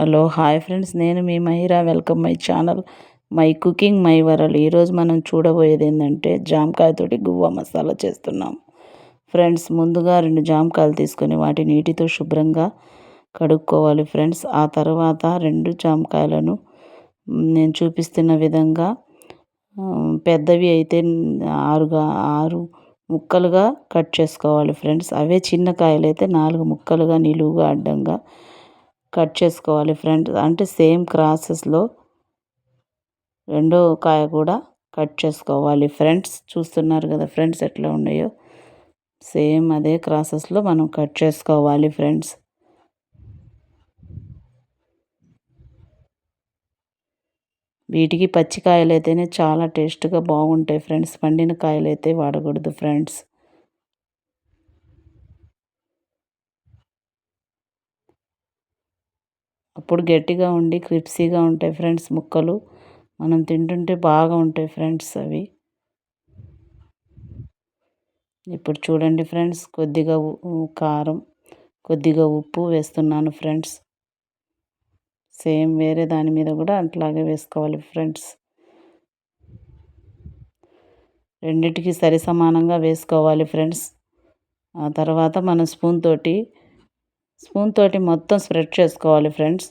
Hello hi friends, నేను మీ Mahira. Welcome my channel my cooking my world. ఈరోజు మనం చూడబోయేది ఏంటంటే జామకాయతోటి గువ్వ మసాలా చేస్తున్నాం ఫ్రెండ్స్. ముందుగా 2 జామకాయలు తీసుకొని వాటి నీటితో శుభ్రంగా కడుక్కోవాలి ఫ్రెండ్స్. ఆ తర్వాత 2 జామకాయలను నేను చూపిస్తున్న విధంగా పెద్దవి అయితే 6 ముక్కలుగా కట్ చేసుకోవాలి ఫ్రెండ్స్. అవే చిన్న కాయలు అయితే 4 ముక్కలుగా నిలువుగా అడ్డంగా కట్ చేసుకోవాలి ఫ్రెండ్స్. అంటే సేమ్ ప్రాసెస్లో రెండో కాయ కూడా కట్ చేసుకోవాలి ఫ్రెండ్స్. చూస్తున్నారు కదా ఫ్రెండ్స్ ఎట్లా ఉన్నాయో, సేమ్ అదే ప్రాసెస్లో మనం కట్ చేసుకోవాలి ఫ్రెండ్స్. వీటికి పచ్చి కాయలు అయితేనే చాలా టేస్ట్గా బాగుంటాయి ఫ్రెండ్స్. పండిన కాయలు అయితే వాడకూడదు ఫ్రెండ్స్. అప్పుడు గట్టిగా ఉండి క్రిప్సీగా ఉంటాయి ఫ్రెండ్స్. ముక్కలు మనం తింటుంటే బాగా ఉంటాయి ఫ్రెండ్స్ అవి. ఇప్పుడు చూడండి ఫ్రెండ్స్, కొద్దిగా కారం, కొద్దిగా ఉప్పు వేస్తున్నాను ఫ్రెండ్స్. సేమ్ వేరే దాని మీద కూడా అట్లాగే వేసుకోవాలి ఫ్రెండ్స్. రెండిటికి సరి సమానంగా వేసుకోవాలి ఫ్రెండ్స్. ఆ తర్వాత మనం స్పూన్ తోటి మొత్తం స్ప్రెడ్ చేసుకోవాలి ఫ్రెండ్స్.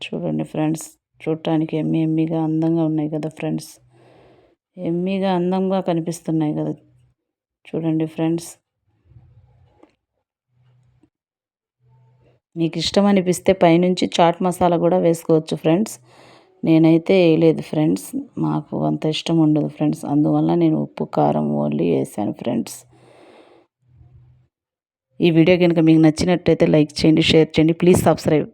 చూడండి ఫ్రెండ్స్, చూడటానికి ఎమ్మిగా అందంగా ఉన్నాయి కదా ఫ్రెండ్స్. ఎమ్మిగా అందంగా కనిపిస్తున్నాయి కదా, చూడండి ఫ్రెండ్స్. మీకు ఇష్టం అనిపిస్తే పైనుంచి చాట్ మసాలా కూడా వేసుకోవచ్చు ఫ్రెండ్స్. నేనైతే వేయలేదు ఫ్రెండ్స్, మాకు అంత ఇష్టం ఉండదు ఫ్రెండ్స్. అందువల్ల నేను ఉప్పు కారం ఓన్లీ వేసాను ఫ్రెండ్స్. ఈ వీడియో కనుక మీకు నచ్చినట్టయితే లైక్ చేయండి, షేర్ చేయండి, ప్లీజ్ సబ్స్క్రైబ్.